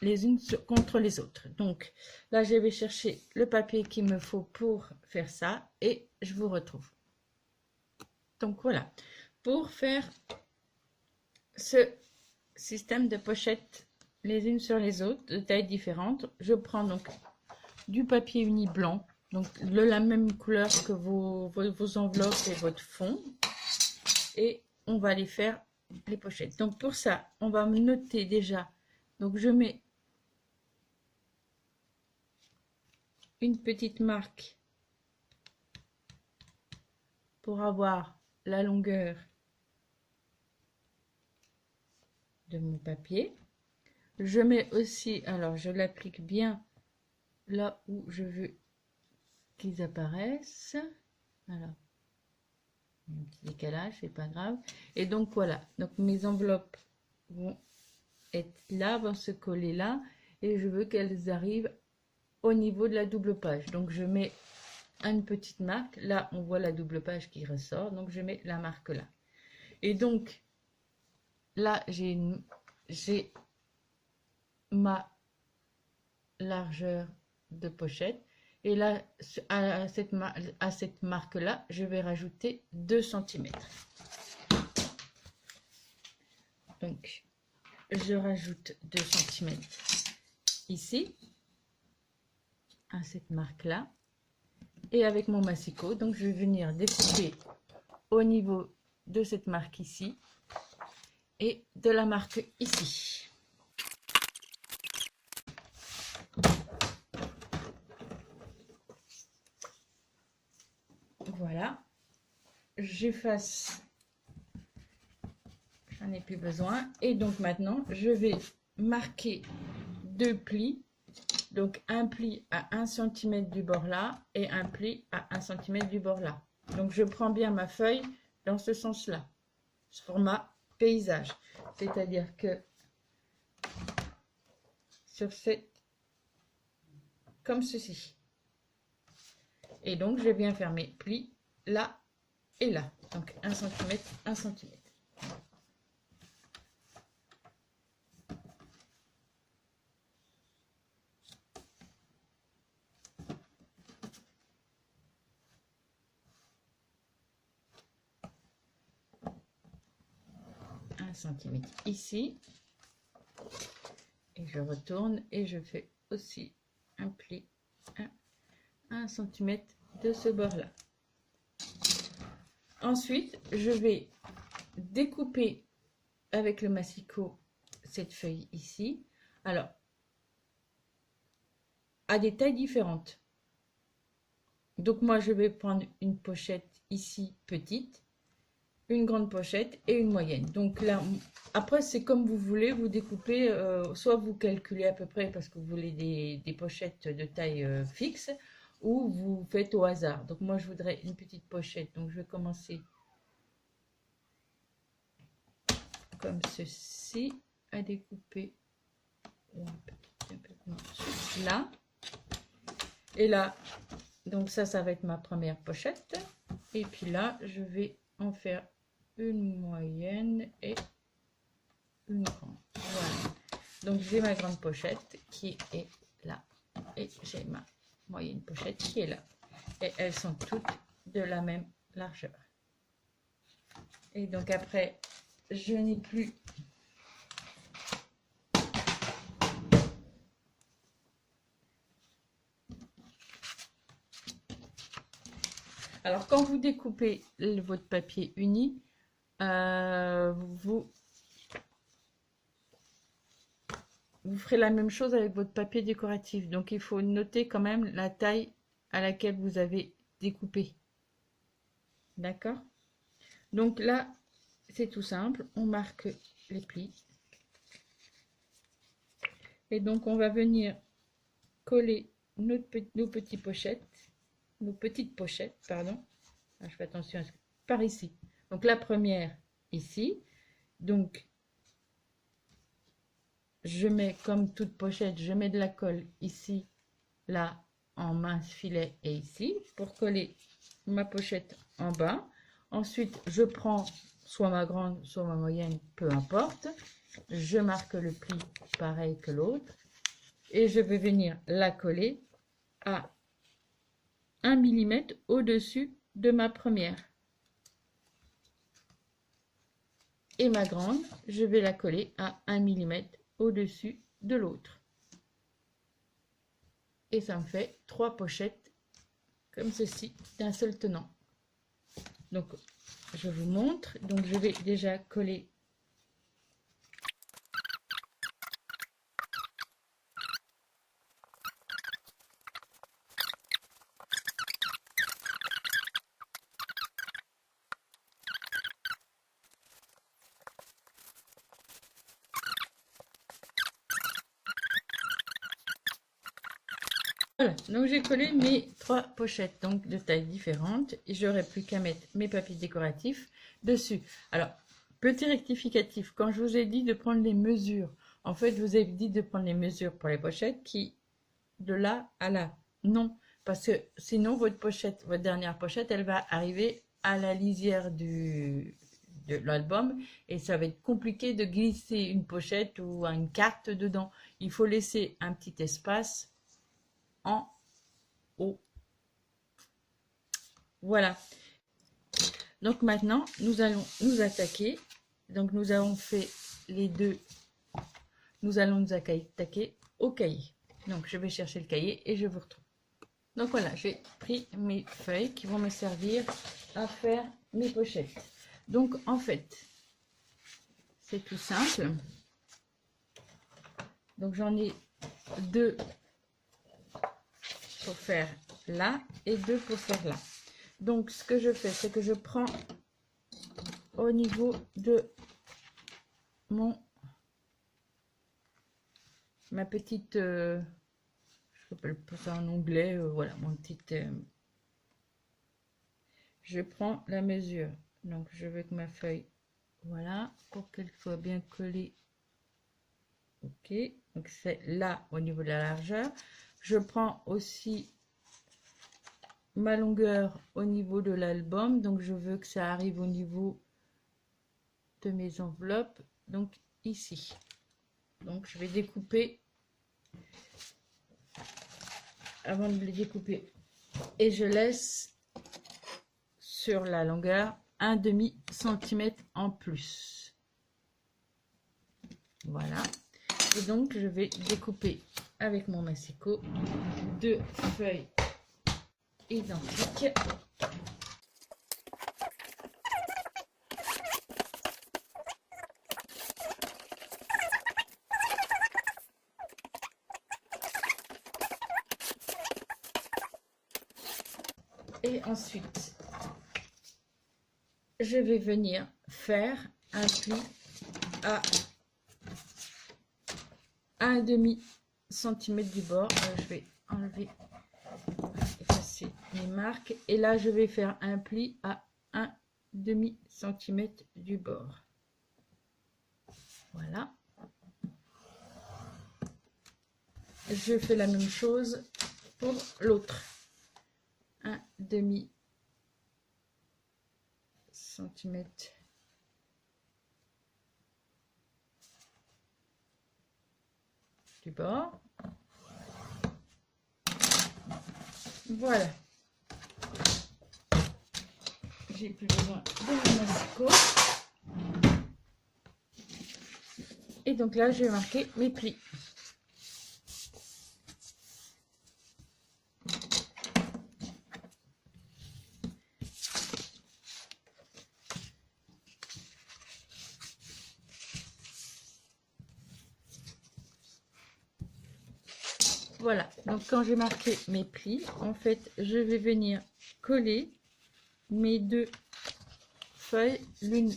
les unes contre les autres. Donc là, je vais chercher le papier qu'il me faut pour faire ça et je vous retrouve. Donc voilà, pour faire ce système de pochettes les unes sur les autres de tailles différentes, je prends donc du papier uni blanc, donc de la même couleur que vos enveloppes et votre fond, et on va aller faire les pochettes. Donc pour ça, on va noter déjà. Donc je mets une petite marque pour avoir la longueur de mon papier. Je mets aussi, alors je l'applique bien là où je veux qu'ils apparaissent. Alors, un petit décalage, c'est pas grave. Et donc voilà, donc mes enveloppes vont être là, vont se coller là, et je veux qu'elles arrivent au niveau de la double page. Donc je mets une petite marque, là on voit la double page qui ressort, donc je mets la marque là. Et donc là j'ai ma largeur de pochette, et là à cette marque là je vais rajouter 2 cm. Donc je rajoute 2 cm ici à cette marque là, et avec mon massicot, donc je vais venir découper au niveau de cette marque ici et de la marque ici. Voilà, j'efface, j'en ai plus besoin, et donc maintenant je vais marquer 2 plis, donc un pli à 1 cm du bord là et un pli à 1 cm du bord là. Donc je prends bien ma feuille dans ce sens là, ce format paysage, c'est-à-dire que sur cette, comme ceci. Et donc je viens faire mes plis là et là, donc 1 cm, 1 cm. Centimètre ici, et je retourne et je fais aussi un pli à 1 cm de ce bord là. Ensuite je vais découper avec le massicot cette feuille ici, alors à des tailles différentes. Donc moi je vais prendre une pochette ici petite, une grande pochette et une moyenne. Donc là, après c'est comme vous voulez, vous découpez, soit vous calculez à peu près parce que vous voulez des pochettes de taille fixe, ou vous faites au hasard. Donc moi je voudrais une petite pochette, donc je vais commencer comme ceci à découper là, et là, donc ça va être ma première pochette, et puis là je vais en faire une moyenne et une grande. Voilà, donc j'ai ma grande pochette qui est là et j'ai ma moyenne pochette qui est là, et elles sont toutes de la même largeur. Et donc après je n'ai plus alors quand vous découpez votre papier uni, vous ferez la même chose avec votre papier décoratif. Donc il faut noter quand même la taille à laquelle vous avez découpé. D'accord? Donc là, c'est tout simple. On marque les plis. Et donc on va venir coller nos petites pochettes. Nos petites pochettes, pardon. Je fais attention à ce que... par ici. Donc la première ici. Donc je mets, comme toute pochette, je mets de la colle ici, là, en mince filet et ici, pour coller ma pochette en bas. Ensuite, je prends soit ma grande, soit ma moyenne, peu importe. Je marque le pli pareil que l'autre. Et je vais venir la coller à 1 mm au-dessus de ma première. Et ma grande, je vais la coller à 1 mm au-dessus de l'autre. Et ça me fait 3 pochettes comme ceci d'un seul tenant. Donc, je vous montre. Donc, je vais déjà coller. Voilà, donc j'ai collé mes 3 pochettes, donc de tailles différentes, et j'aurai plus qu'à mettre mes papiers décoratifs dessus. Alors, petit rectificatif, quand je vous ai dit de prendre les mesures, en fait, je vous ai dit de prendre les mesures pour les pochettes qui, de là à là. Non, parce que sinon, votre pochette, votre dernière pochette, elle va arriver à la lisière de l'album, et ça va être compliqué de glisser une pochette ou une carte dedans. Il faut laisser un petit espace en haut. Voilà. Donc maintenant, nous allons nous attaquer. Donc nous avons fait les deux. Nous allons nous attaquer au cahier. Donc je vais chercher le cahier et je vous retrouve. Donc voilà, j'ai pris mes feuilles qui vont me servir à faire mes pochettes. Donc en fait, c'est tout simple. Donc j'en ai 2 pour faire là et 2 pour faire là. Donc ce que je fais, c'est que je prends au niveau de ma petite, je appelle ça en anglais, voilà, mon petit, je prends la mesure. Donc je veux que ma feuille, voilà, pour qu'elle soit bien collée. Ok, donc c'est là au niveau de la largeur. Je prends aussi ma longueur au niveau de l'album, donc je veux que ça arrive au niveau de mes enveloppes, donc ici. Donc je vais découper avant de les découper, et je laisse sur la longueur un demi-centimètre en plus. Voilà, et donc je vais découper avec mon massicot 2 feuilles identiques. Et ensuite, je vais venir faire un pli à un demi-centimètre du bord. Je vais enlever, effacer mes marques. Et là, je vais faire un pli à un demi-centimètre du bord. Voilà. Je fais la même chose pour l'autre. Un demi-centimètre du bord. Voilà. J'ai plus besoin de mon massicot. Et donc là, je vais marquer mes plis. Voilà, donc quand j'ai marqué mes plis, en fait, je vais venir coller mes 2 feuilles l'une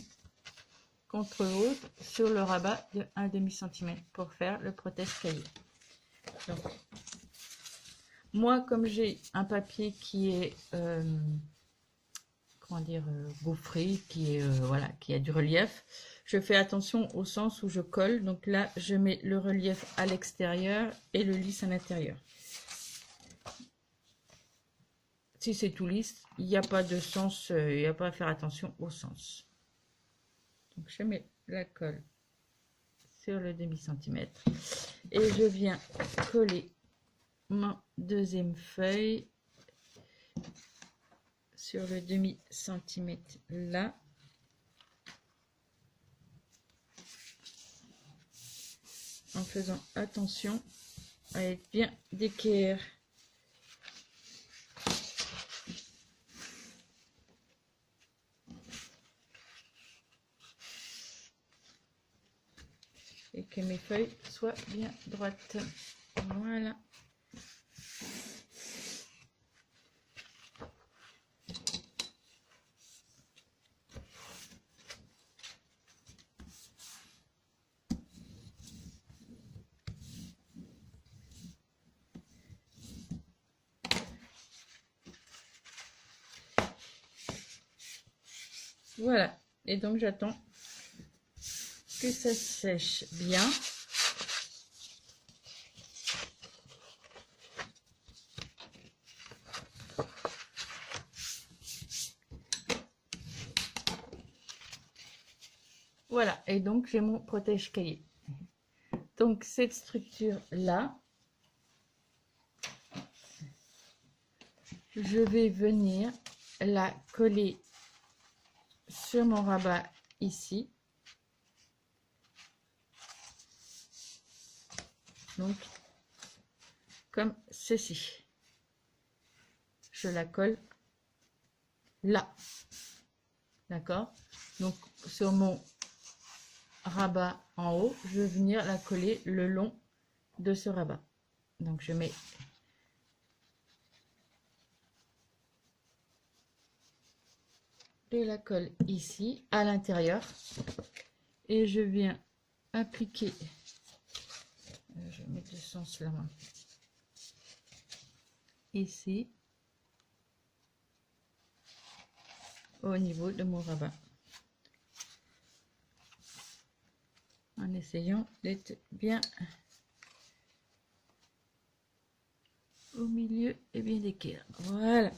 contre l'autre sur le rabat de 1 demi-centimètre pour faire le protège-cahier. Donc, moi, comme j'ai un papier qui est, comment dire, gaufré, qui est, voilà, qui a du relief, je fais attention au sens où je colle. Donc là, je mets le relief à l'extérieur et le lisse à l'intérieur. Si c'est tout lisse, il n'y a pas de sens, il n'y a pas à faire attention au sens. Donc je mets la colle sur le demi-centimètre et je viens coller ma deuxième feuille sur le demi-centimètre là. En faisant attention à être bien d'équerre. et que mes feuilles soient bien droites. Voilà. Voilà, et donc j'attends que ça sèche bien. Voilà, et donc j'ai mon protège-cahier. Donc cette structure-là, je vais venir la coller sur mon rabat ici. Donc, comme ceci. Je la colle là. D'accord? Donc, sur mon rabat en haut, je vais venir la coller le long de ce rabat. Donc, je mets de la colle ici, à l'intérieur. Et je viens appliquer, je vais mettre le sens la main, ici, au niveau de mon rabat. En essayant d'être bien au milieu et bien d'équerre. Voilà.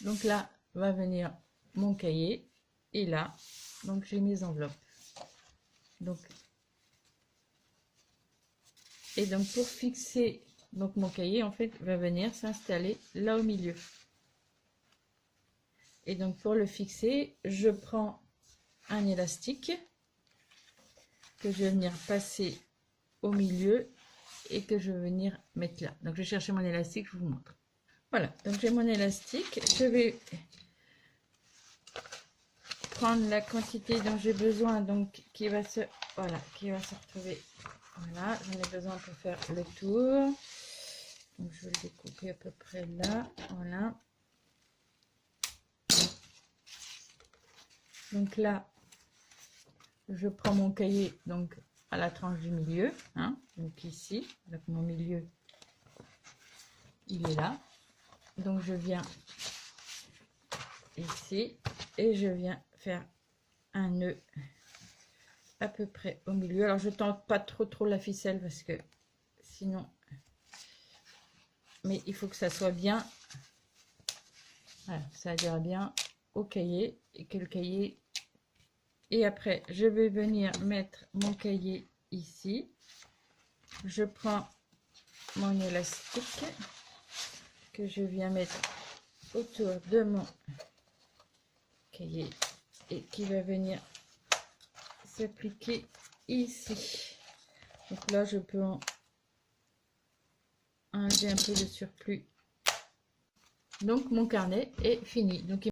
Donc là va venir mon cahier et là donc j'ai mes enveloppes. Donc et donc pour fixer donc mon cahier en fait va venir s'installer là au milieu. Et donc pour le fixer, je prends un élastique que je vais venir passer au milieu et que je vais venir mettre là. Donc je vais chercher mon élastique, je vous montre. Voilà, donc j'ai mon élastique, je vais prendre la quantité dont j'ai besoin, donc qui va se retrouver. Voilà, j'en ai besoin pour faire le tour. Donc je vais le découper à peu près là. Voilà. Donc là, je prends mon cahier donc à la tranche du milieu, hein, donc ici, donc mon milieu, il est là. Donc je viens ici et je viens faire un nœud à peu près au milieu. Alors je tente pas trop la ficelle parce que sinon, mais il faut que ça soit bien, voilà, ça adhère bien au cahier et que le cahier, et après je vais venir mettre mon cahier ici. Je prends mon élastique que je viens mettre autour de mon cahier et qui va venir s'appliquer ici. Donc là je peux enlever un peu de surplus. Donc mon carnet est fini. Donc